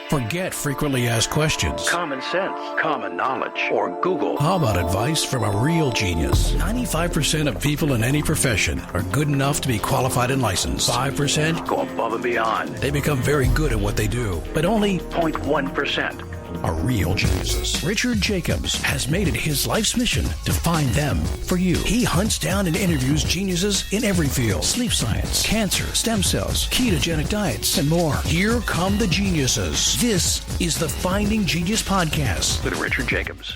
Forget frequently asked questions. Common sense, common knowledge, or Google. How about advice from a real genius? 95% of people in any profession are good enough to be qualified and licensed. 5% go above and beyond. They become very good at what they do, but only 0.1% are real geniuses. Richard Jacobs has made it his life's mission to find them for you. He hunts down and interviews geniuses in every field: sleep science, cancer, stem cells, ketogenic diets, and more. Here come the geniuses. This is the Finding Genius Podcast with Richard Jacobs.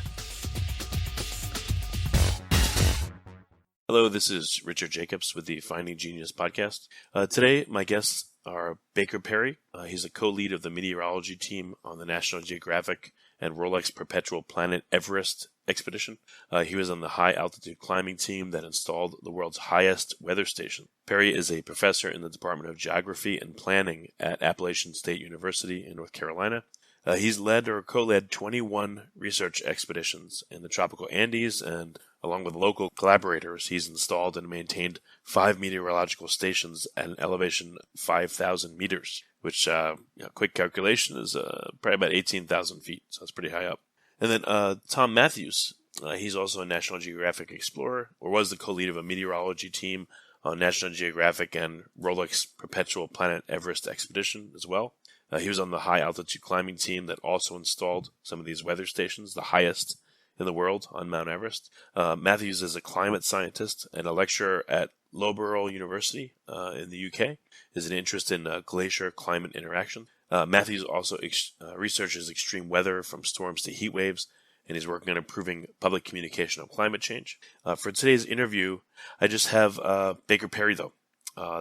Hello, this is Richard Jacobs with the Finding Genius Podcast. Today, my guests are Baker Perry. He's a co-lead of the meteorology team on the National Geographic and Rolex Perpetual Planet Everest expedition. He was on the high-altitude climbing team that installed the world's highest weather station. Perry is a professor in the Department of Geography and Planning at Appalachian State University in North Carolina. He's led or co-led 21 research expeditions in the tropical Andes, and along with local collaborators, he's installed and maintained 5 meteorological stations at an elevation 5,000 meters, which, quick calculation is probably about 18,000 feet, so that's pretty high up. And then Tom Matthews, he's also a National Geographic explorer, or was the co-lead of a meteorology team on National Geographic and Rolex Perpetual Planet Everest expedition as well. He was on the high-altitude climbing team that also installed some of these weather stations, the highest in the world on Mount Everest. Matthews is a climate scientist and a lecturer at Loughborough University in the UK. Has an interest in glacier-climate interaction. Matthews also researches extreme weather from storms to heat waves, and he's working on improving public communication on climate change. For today's interview, I just have Baker Perry, though.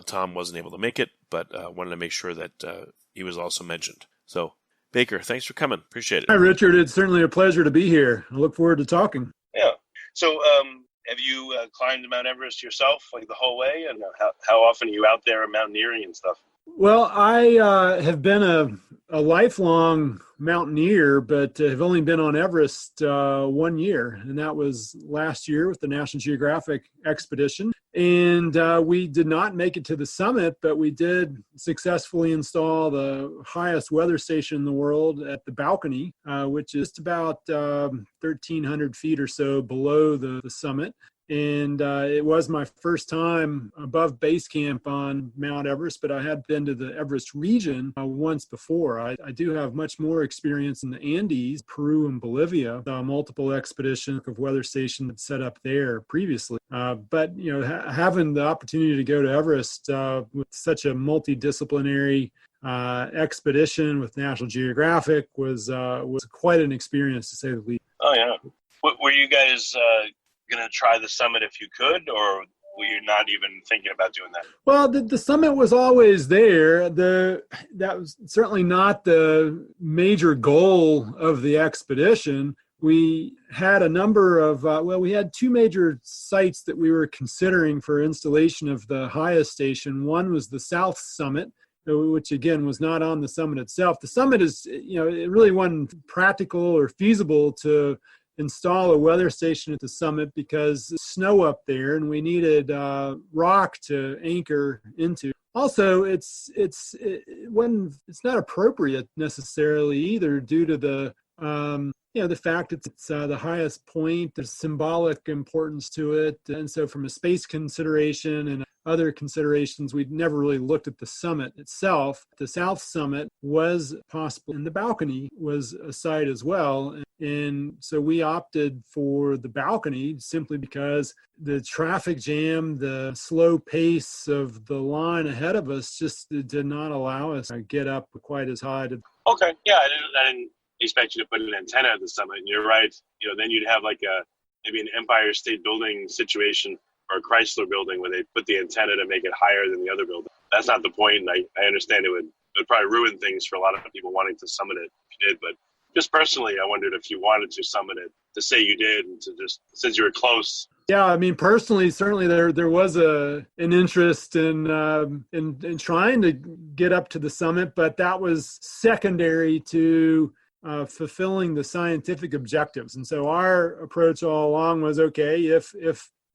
Tom wasn't able to make it, but wanted to make sure that he was also mentioned. So, Baker, thanks for coming. Appreciate it. Hi, Richard. It's certainly a pleasure to be here. I look forward to talking. Yeah. So, have you climbed Mount Everest yourself, like the whole way? And how often are you out there mountaineering and stuff? Well, I have been a lifelong mountaineer, but have only been on Everest 1 year, and that was last year with the National Geographic expedition. And we did not make it to the summit, but we did successfully install the highest weather station in the world at the balcony, which is about 1,300 feet or so below the summit. And it was my first time above base camp on Mount Everest, but I had been to the Everest region once before. I do have much more experience in the Andes, Peru and Bolivia, multiple expeditions of weather stations set up there previously. But, having the opportunity to go to Everest with such a multidisciplinary expedition with National Geographic was quite an experience, to say the least. Oh, yeah. Were you guys going to try the summit if you could, or were you not even thinking about doing that? Well, the summit was always there. That was certainly not the major goal of the expedition. We had a number of, we had 2 major sites that we were considering for installation of the highest station. One was the South Summit, which again was not on the summit itself. The summit is, it really wasn't practical or feasible to install a weather station at the summit because snow up there, and we needed rock to anchor into. Also, it's not appropriate necessarily either, due to the the fact it's the highest point. There's symbolic importance to it, and so from a space consideration and other considerations, we'd never really looked at the summit itself. The South Summit was possible, and the balcony was a site as well. And so we opted for the balcony simply because the traffic jam, the slow pace of the line ahead of us just did not allow us to get up quite as high. Okay. Yeah, I didn't expect you to put an antenna at the summit. And you're right. Then you'd have like maybe an Empire State Building situation or a Chrysler Building where they put the antenna to make it higher than the other building. That's not the point. And I understand it would probably ruin things for a lot of people wanting to summit it if you did. But just personally, I wondered if you wanted to summit it, to say you did, and to just, since you were close. Yeah, I mean, personally, certainly there was an interest in trying to get up to the summit, but that was secondary to fulfilling the scientific objectives. And so our approach all along was, okay, if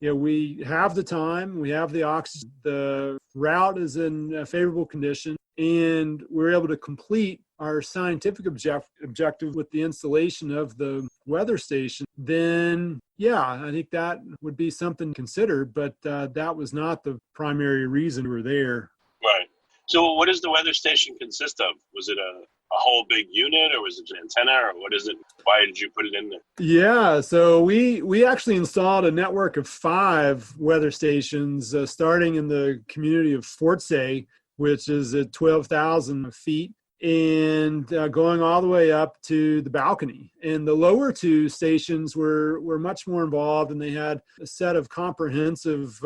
we have the time, we have the oxygen, the route is in a favorable condition, and we're able to complete our scientific objective with the installation of the weather station, then yeah, I think that would be something to consider, but that was not the primary reason we were there. Right. So what does the weather station consist of? Was it a whole big unit, or was it an antenna, or what is it? Why did you put it in there? Yeah, so we actually installed a network of 5 weather stations, starting in the community of Fort Say, which is at 12,000 feet, and going all the way up to the balcony. And the lower 2 stations were much more involved, and they had a set of comprehensive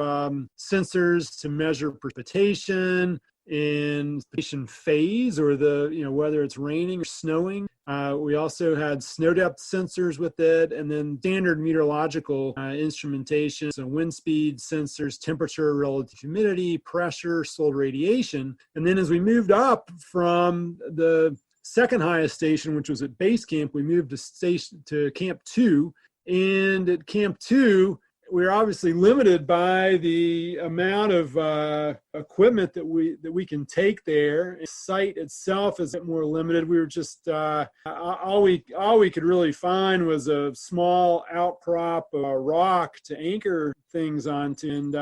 sensors to measure precipitation and station phase, or whether it's raining or snowing. We also had snow depth sensors with it, and then standard meteorological instrumentation, so wind speed sensors, temperature, relative humidity, pressure, solar radiation. And then as we moved up from the second highest station, which was at base camp, we moved to Camp 2. And at Camp 2, we're obviously limited by the amount of equipment that we can take there. The site itself is a bit more limited. We were just all we could really find was a small outcrop of rock to anchor things onto, and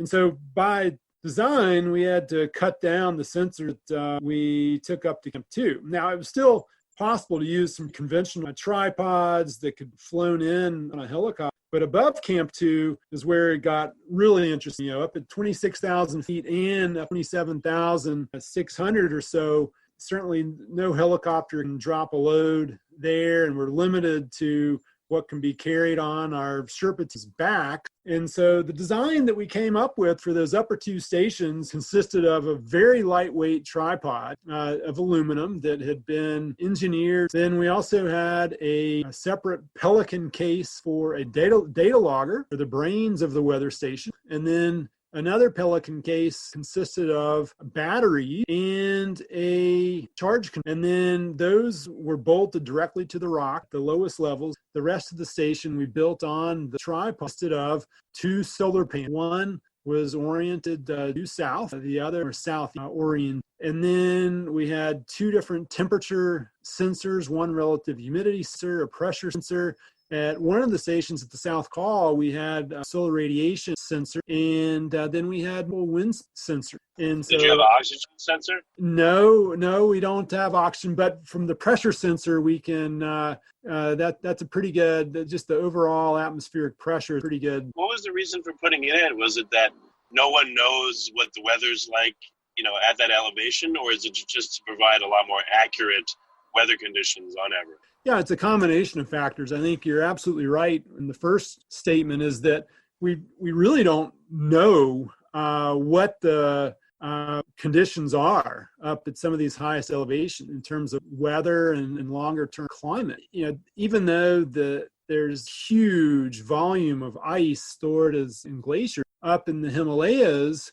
so by design we had to cut down the sensor that we took up to Camp 2. Now it was still possible to use some conventional tripods that could be flown in on a helicopter. But above Camp 2 is where it got really interesting. Up at 26,000 feet and 27,600 or so, certainly no helicopter can drop a load there, and we're limited to what can be carried on our Sherpa's back. And so the design that we came up with for those upper 2 stations consisted of a very lightweight tripod of aluminum that had been engineered. Then we also had a separate Pelican case for a data logger for the brains of the weather station. And then another Pelican case consisted of a battery and a charge. And then those were bolted directly to the rock, the lowest levels. The rest of the station we built on the tripod consisted of 2 solar panels. One was oriented due south, the other was south oriented. And then we had 2 different temperature sensors, one relative humidity sensor, a pressure sensor. At one of the stations at the South Call, we had a solar radiation sensor, and then we had a wind sensor. And so, did you have an oxygen sensor? No, we don't have oxygen, but from the pressure sensor, we can, that's a pretty good, just the overall atmospheric pressure is pretty good. What was the reason for putting it in? Was it that no one knows what the weather's like, at that elevation, or is it just to provide a lot more accurate weather conditions on Everest? Yeah, it's a combination of factors. I think you're absolutely right. And the first statement is that we really don't know what the conditions are up at some of these highest elevations in terms of weather and longer term climate. Even though there's huge volume of ice stored as in glaciers up in the Himalayas,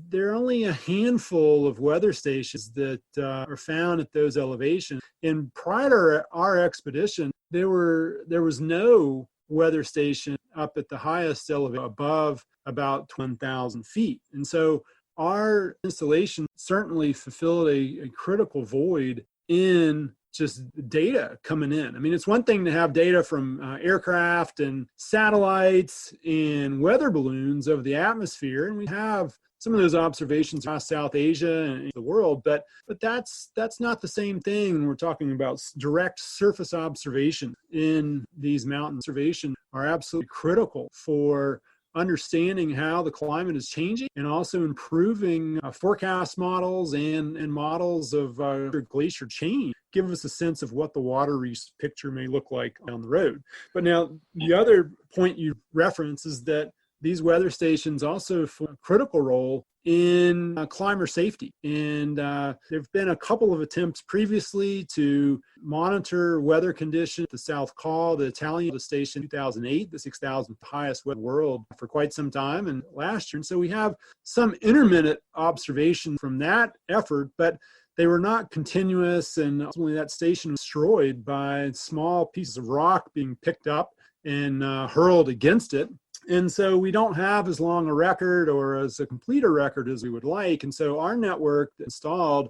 there are only a handful of weather stations that are found at those elevations. And prior to our expedition, there was no weather station up at the highest elevation above about 1,000 feet. And so our installation certainly fulfilled a critical void in just data coming in. I mean, it's one thing to have data from aircraft and satellites and weather balloons over the atmosphere, and we have some of those observations across South Asia and the world, but that's not the same thing when we're talking about direct surface observation in these mountains. Observation are absolutely critical for understanding how the climate is changing and also improving forecast models and models of glacier change. Give us a sense of what the water reef picture may look like down the road. But now the other point you reference is that these weather stations also play a critical role in climber safety. And there have been a couple of attempts previously to monitor weather conditions at the South Call, the Italian station in 2008, the 6,000th highest weather in the world for quite some time, and last year. And so we have some intermittent observation from that effort, but they were not continuous, and ultimately that station was destroyed by small pieces of rock being picked up and hurled against it. And so we don't have as long a record or as a complete a record as we would like. And so our network installed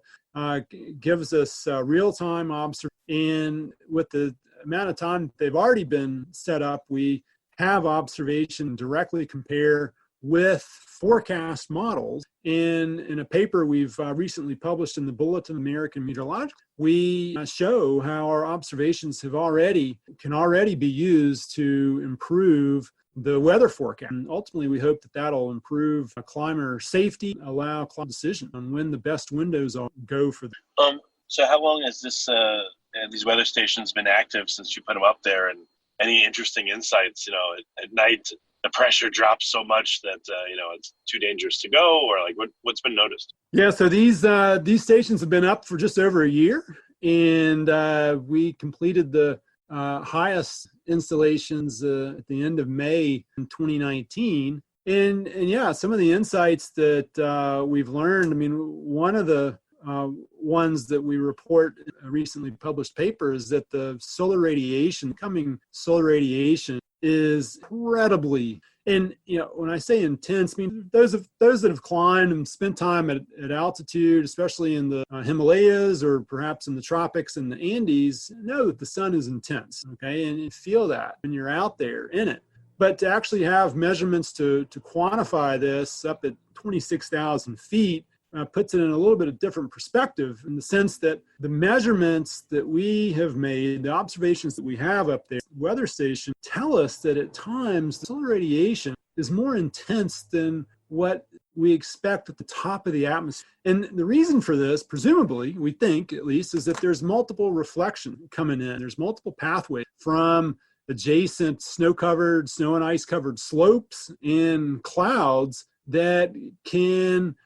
gives us real-time observation. And with the amount of time they've already been set up, we have observation directly compare with forecast models. In a paper we've recently published in the Bulletin of American Meteorology, we show how our observations can already be used to improve the weather forecast. And ultimately, we hope that that'll improve climber safety, allow climate decision on when the best windows go for them. So how long has these weather stations been active since you put them up there? And any interesting insights? At night, the pressure drops so much that it's too dangerous to go, or like what's been noticed? Yeah, so these stations have been up for just over a year, and we completed the highest installations at the end of May in 2019. And yeah, some of the insights that we've learned, one of the ones that we report in a recently published paper is that the coming solar radiation is incredibly, and when I say intense, those that have climbed and spent time at altitude, especially in the Himalayas or perhaps in the tropics and the Andes, know that the sun is intense, okay, and you feel that when you're out there in it. But to actually have measurements to quantify this up at 26,000 feet puts it in a little bit of different perspective, in the sense that the measurements that we have made, the observations that we have up there, weather station, tell us that at times the solar radiation is more intense than what we expect at the top of the atmosphere. And the reason for this, presumably, we think at least, is that there's multiple reflection coming in. There's multiple pathways from adjacent snow and ice-covered slopes and clouds that can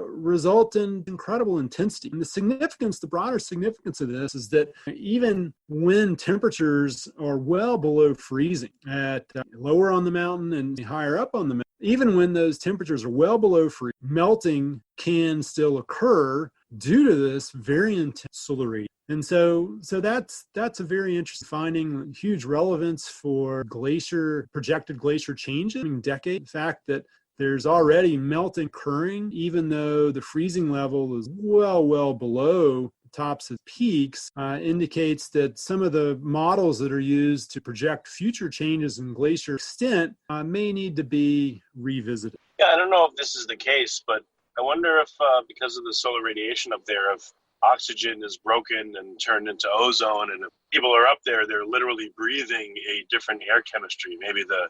result in incredible intensity. And the broader significance of this is that even when temperatures are well below freezing at lower on the mountain and higher up on the mountain, even when those temperatures are well below freezing, melting can still occur due to this very intense solar radiation. And so that's a very interesting finding, huge relevance for projected glacier change in decade. The fact that there's already melting occurring, even though the freezing level is well below the tops of peaks, indicates that some of the models that are used to project future changes in glacier extent may need to be revisited. Yeah, I don't know if this is the case, but I wonder if because of the solar radiation up there, if oxygen is broken and turned into ozone, and if people are up there, they're literally breathing a different air chemistry. Maybe the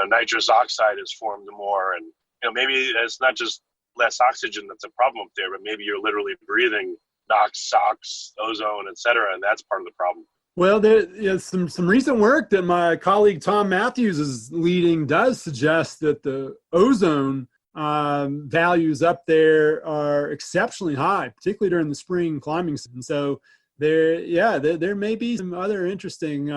nitrous oxide is formed more, and maybe it's not just less oxygen that's a problem up there, but maybe you're literally breathing NOx, SOx, ozone, etc., and that's part of the problem. Well, there's some recent work that my colleague Tom Matthews is leading does suggest that the ozone values up there are exceptionally high, particularly during the spring climbing season. So there may be some other interesting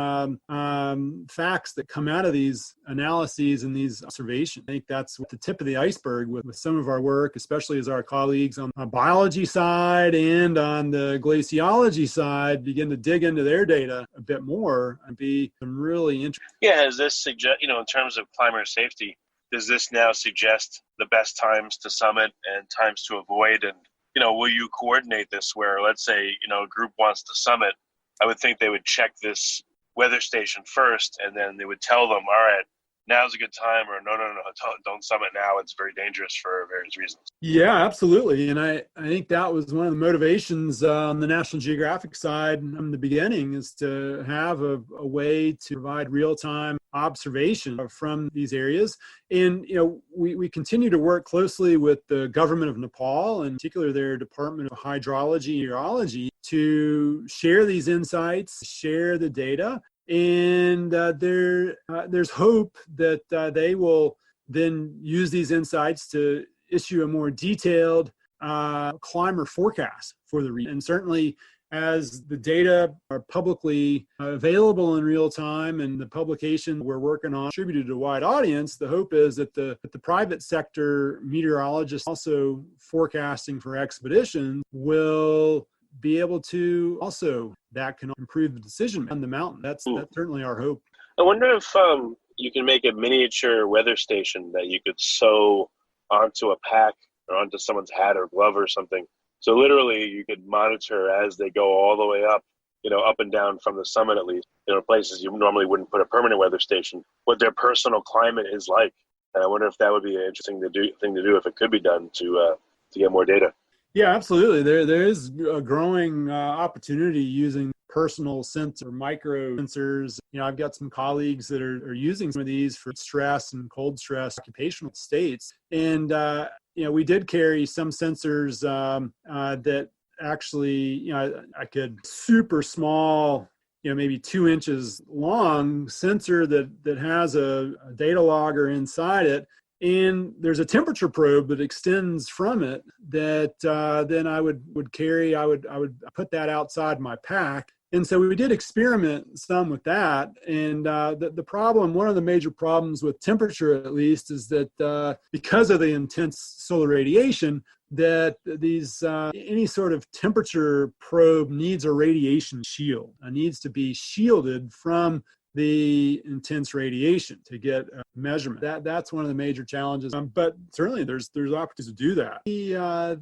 facts that come out of these analyses and these observations. I think that's the tip of the iceberg with some of our work, especially as our colleagues on the biology side and on the glaciology side begin to dig into their data a bit more and be some really interesting. Yeah, does this suggest, in terms of climber safety, does this now suggest the best times to summit and times to avoid? And will you coordinate this where, let's say, a group wants to summit? I would think they would check this weather station first, and then they would tell them, all right, now's a good time, or no, don't summit now. It's very dangerous for various reasons. Yeah, absolutely. And I think that was one of the motivations on the National Geographic side from the beginning, is to have a way to provide real-time observation from these areas. And, we continue to work closely with the government of Nepal, and in particular their Department of Hydrology and Meteorology, to share these insights, share the data. And there's hope that they will then use these insights to issue a more detailed climber forecast for the region. And certainly, as the data are publicly available in real time and the publication we're working on distributed to a wide audience, the hope is that the private sector meteorologists also forecasting for expeditions will be able to also, that can improve the decision on the mountain. That's certainly our hope. I wonder if, you can make a miniature weather station that you could sew onto a pack or onto someone's hat or glove or something. So literally you could monitor as they go all the way up, up and down from the summit at least, places you normally wouldn't put a permanent weather station, what their personal climate is like. And I wonder if that would be an interesting thing to do if it could be done to get more data. Yeah, absolutely. There is a growing opportunity using personal sensor, micro sensors. I've got some colleagues that are using some of these for stress and cold stress occupational states. And, we did carry some sensors that actually, I could super small, maybe 2 inches long sensor that has a data logger inside it. And there's a temperature probe that extends from it that then I would carry. I would put that outside my pack. And so we did experiment some with that. And the problem, one of the major problems with temperature at least, is that because of the intense solar radiation, that these any sort of temperature probe needs a radiation shield. It needs to be shielded from the intense radiation to get a measurement. That's one of the major challenges. But certainly there's opportunities to do that.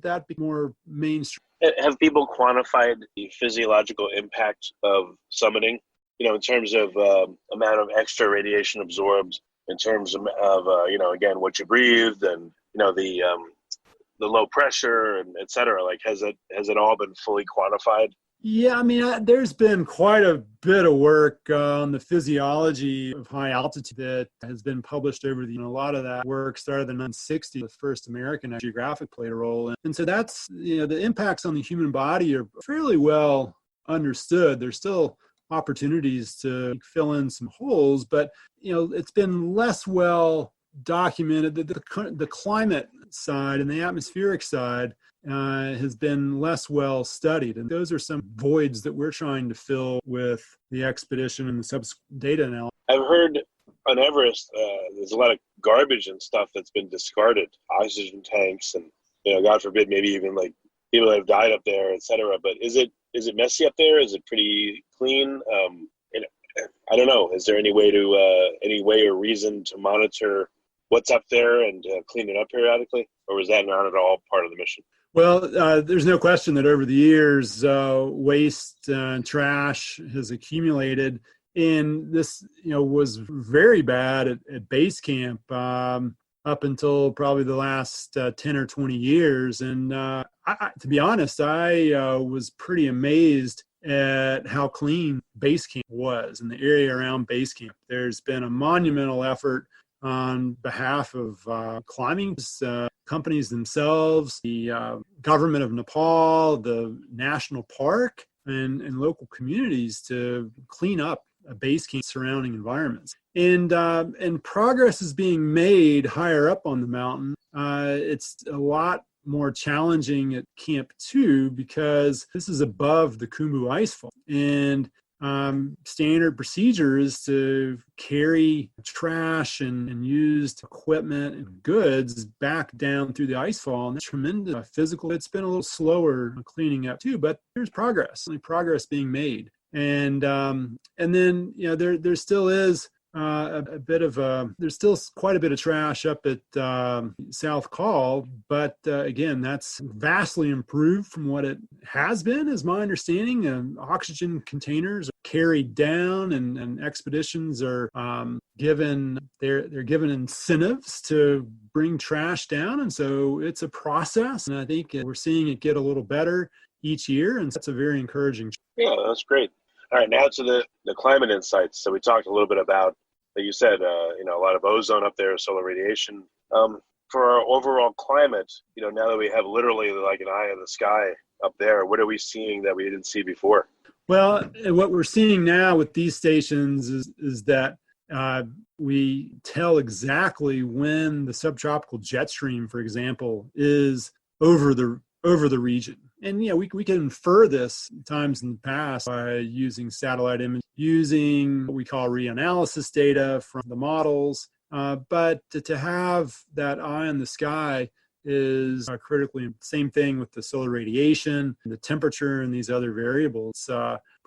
That be more mainstream. Have people quantified the physiological impact of summiting? In terms of amount of extra radiation absorbed, in terms of again what you breathed, and the low pressure, and et cetera. Like, has it all been fully quantified? Yeah, I mean, there's been quite a bit of work on the physiology of high altitude that has been published over a lot of that work started in the 1960s. The first American Geographic played a role. And so that's, the impacts on the human body are fairly well understood. There's still opportunities to fill in some holes, but, it's been less well documented. The climate side and the atmospheric side has been less well studied. And those are some voids that we're trying to fill with the expedition and the subsequent data analysis. I've heard on Everest, there's a lot of garbage and stuff that's been discarded, oxygen tanks, and, God forbid, maybe even like people that have died up there, et cetera. But is it messy up there? Is it pretty clean? I don't know. Is there any way or reason to monitor what's up there and clean it up periodically? Or was that not at all part of the mission? Well, there's no question that over the years, waste and trash has accumulated. And this, was very bad at base camp up until probably the last 10 or 20 years. And to be honest, I was pretty amazed at how clean base camp was and the area around base camp. There's been a monumental effort on behalf of climbing companies themselves, the government of Nepal, the national park, and local communities to clean up a base camp surrounding environments. And progress is being made higher up on the mountain. It's a lot more challenging at Camp 2 because this is above the Khumbu icefall. And standard procedure is to carry trash and used equipment and goods back down through the icefall. And that's tremendous physical. It's been a little slower cleaning up too, but there's progress being made. And then there still is there's still quite a bit of trash up at South Col, but again, that's vastly improved from what it has been, is my understanding. Oxygen containers are carried down, and expeditions are given incentives to bring trash down, and so it's a process. And I think we're seeing it get a little better each year, and that's a very encouraging. Yeah, that's great. All right, now to the climate insights. So we talked a little bit about, like you said, a lot of ozone up there, solar radiation. For our overall climate, now that we have literally like an eye in the sky up there, what are we seeing that we didn't see before? Well, what we're seeing now with these stations is that we tell exactly when the subtropical jet stream, for example, is over the region. And we can infer this times in the past by using satellite image, using what we call reanalysis data from the models. But to have that eye in the sky is critically. Same thing with the solar radiation, the temperature, and these other variables.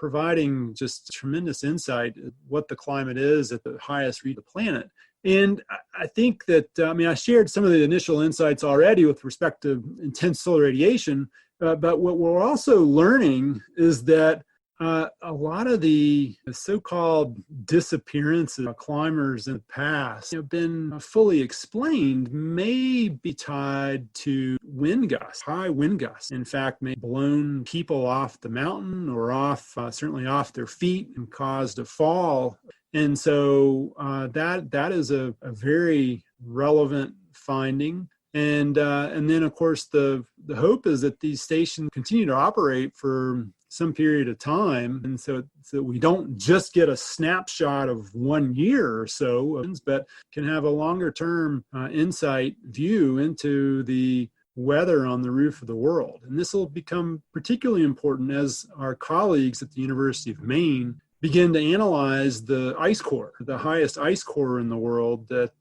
providing just tremendous insight at what the climate is at the highest region of the planet. And I think that, I shared some of the initial insights already with respect to intense solar radiation, but what we're also learning is that a lot of the so-called disappearances of climbers in the past have been fully explained, may be tied to wind gusts, high wind gusts. In fact, may have blown people off the mountain or certainly off their feet and caused a fall. And so that is a very relevant finding. And then, of course, the hope is that these stations continue to operate for some period of time, and so we don't just get a snapshot of 1 year or so, but can have a longer term insight view into the weather on the roof of the world. And this will become particularly important as our colleagues at the University of Maine begin to analyze the ice core, the highest ice core in the world that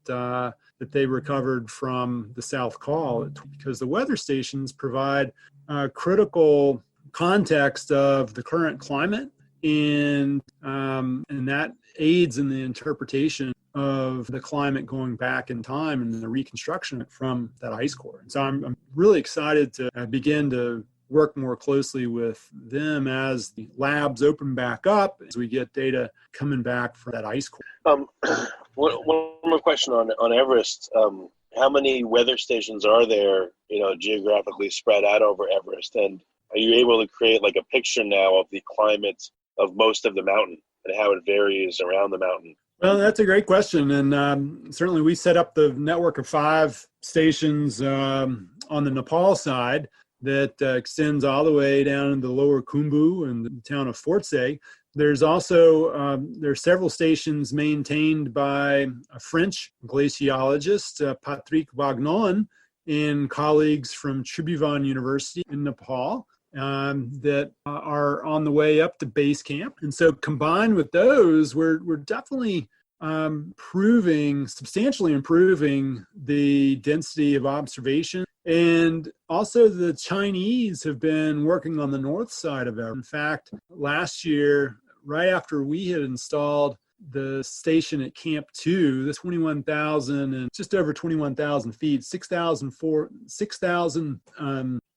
they recovered from the South Col, because the weather stations provide critical context of the current climate, and that aids in the interpretation of the climate going back in time and the reconstruction from that ice core. And so I'm really excited to begin to work more closely with them as the labs open back up, as we get data coming back from that ice core. One more question on Everest. How many weather stations are there, geographically spread out over Everest? And are you able to create like a picture now of the climate of most of the mountain and how it varies around the mountain? Well, that's a great question. And certainly we set up the network of 5 stations on the Nepal side that extends all the way down into the lower Khumbu and the town of Fortsay. There's also, there are several stations maintained by a French glaciologist, Patrick Vagnon, and colleagues from Tribhuvan University in Nepal that are on the way up to base camp. And so combined with those, we're definitely substantially improving the density of observation. And also the Chinese have been working on the north side of Everest. In fact, last year, right after we had installed the station at Camp 2, the 21,000 and just over 21,000 feet, 6,000,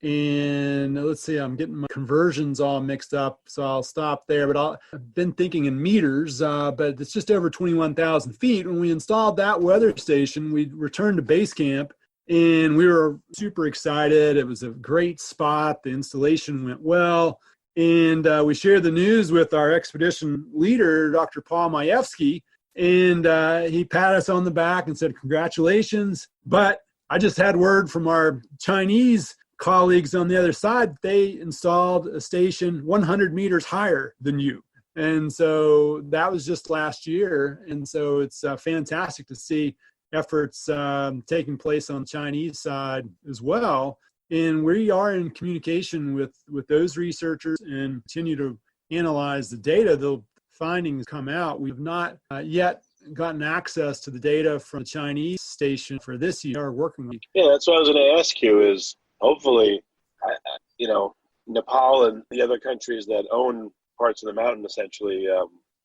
and let's see, I'm getting my conversions all mixed up, so I'll stop there. But I've been thinking in meters, but it's just over 21,000 feet. When we installed that weather station, we returned to base camp, and we were super excited. It was a great spot. The installation went well. And we shared the news with our expedition leader, Dr. Paul Majewski, and he patted us on the back and said, "Congratulations." But I just had word from our Chinese colleagues on the other side. They installed a station 100 meters higher than you. And so that was just last year. And so it's fantastic to see efforts taking place on the Chinese side as well. And we are in communication with those researchers and continue to analyze the data. The findings come out. We have not yet gotten access to the data from the Chinese station for this year. We're working on. Yeah, that's what I was going to ask you is hopefully, Nepal and the other countries that own parts of the mountain essentially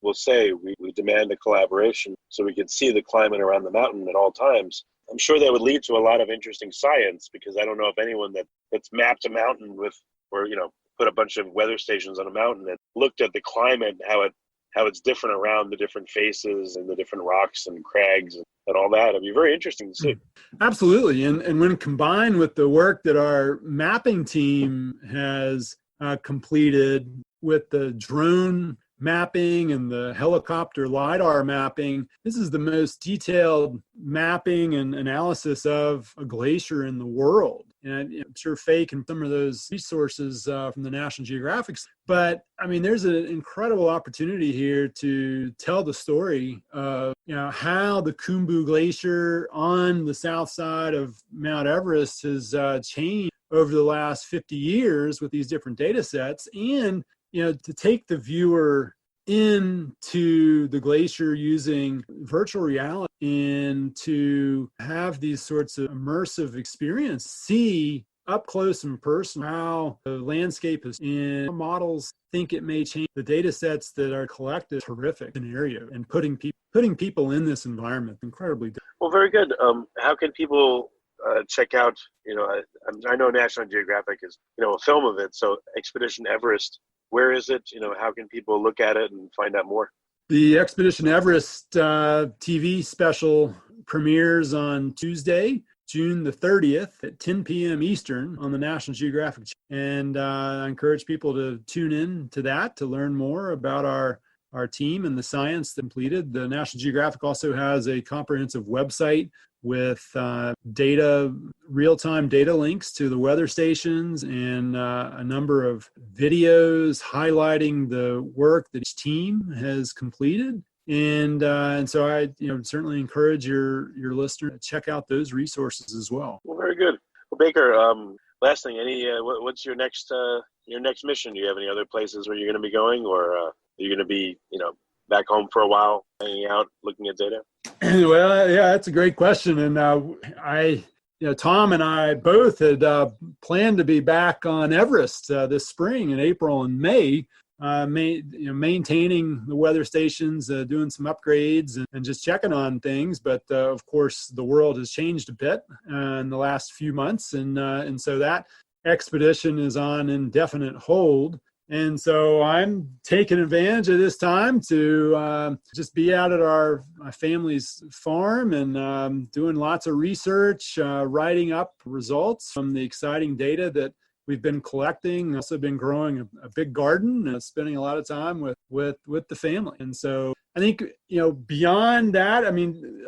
will say we demand a collaboration so we can see the climate around the mountain at all times. I'm sure that would lead to a lot of interesting science, because I don't know if anyone that's mapped a mountain put a bunch of weather stations on a mountain and looked at the climate and how it's different around the different faces and the different rocks and crags and all that. It'd be very interesting to see. Absolutely. And when combined with the work that our mapping team has completed with the drone mapping and the helicopter LiDAR mapping, this is the most detailed mapping and analysis of a glacier in the world. And I'm sure Faye can some of those resources from the National Geographic. But I mean, there's an incredible opportunity here to tell the story of how the Khumbu Glacier on the south side of Mount Everest has changed over the last 50 years with these different data sets, and to take the viewer into the glacier using virtual reality and to have these sorts of immersive experience, see up close and personal how the landscape is in models think it may change. The data sets that are collected, terrific scenario, and putting people in this environment incredibly difficult. Well, very good. How can people check out, I know National Geographic is, a film of it. So Expedition Everest, where is it? How can people look at it and find out more? The Expedition Everest TV special premieres on Tuesday, June the 30th at 10 p.m. Eastern on the National Geographic. And I encourage people to tune in to that to learn more about our team and the science completed. The National Geographic also has a comprehensive website with real-time data links to the weather stations and a number of videos highlighting the work that each team has completed. And so I certainly encourage your listener to check out those resources as well. Well, very good. Well, Baker, last thing, what's your next mission? Do you have any other places where you're going to be going, or are you going to be back home for a while, hanging out, looking at data? Well, yeah, that's a great question. And Tom and I both had planned to be back on Everest this spring in April and May, maintaining the weather stations, doing some upgrades and just checking on things. But of course, the world has changed a bit in the last few months. And so that expedition is on indefinite hold. And so I'm taking advantage of this time to just be out at my family's farm and doing lots of research, writing up results from the exciting data that we've been collecting. Also been growing a big garden, spending a lot of time with the family. And so I think, beyond that,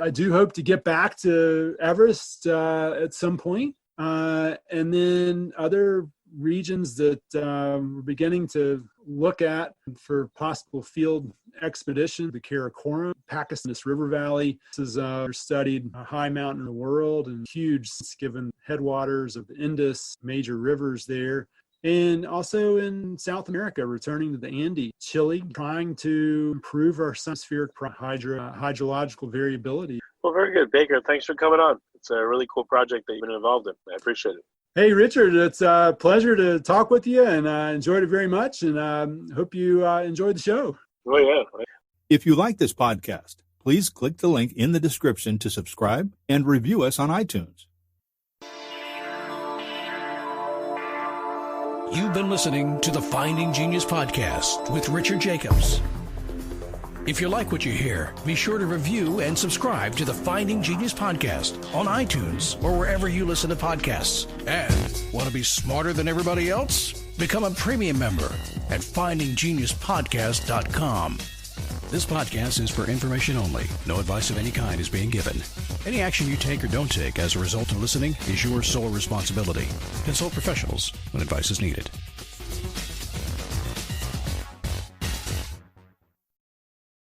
I do hope to get back to Everest at some point. And then other regions that we're beginning to look at for possible field expedition, the Karakoram, Pakistan, this river valley. This is studied a high mountain in the world and huge, given headwaters of the Indus, major rivers there. And also in South America, returning to the Andes, Chile, trying to improve our atmospheric hydrological variability. Well, very good, Baker. Thanks for coming on. It's a really cool project that you've been involved in. I appreciate it. Hey, Richard, it's a pleasure to talk with you, and I enjoyed it very much, and hope you enjoyed the show. Oh, yeah. If you like this podcast, please click the link in the description to subscribe and review us on iTunes. You've been listening to the Finding Genius podcast with Richard Jacobs. If you like what you hear, be sure to review and subscribe to the Finding Genius podcast on iTunes or wherever you listen to podcasts. And want to be smarter than everybody else? Become a premium member at findinggeniuspodcast.com. This podcast is for information only. No advice of any kind is being given. Any action you take or don't take as a result of listening is your sole responsibility. Consult professionals when advice is needed.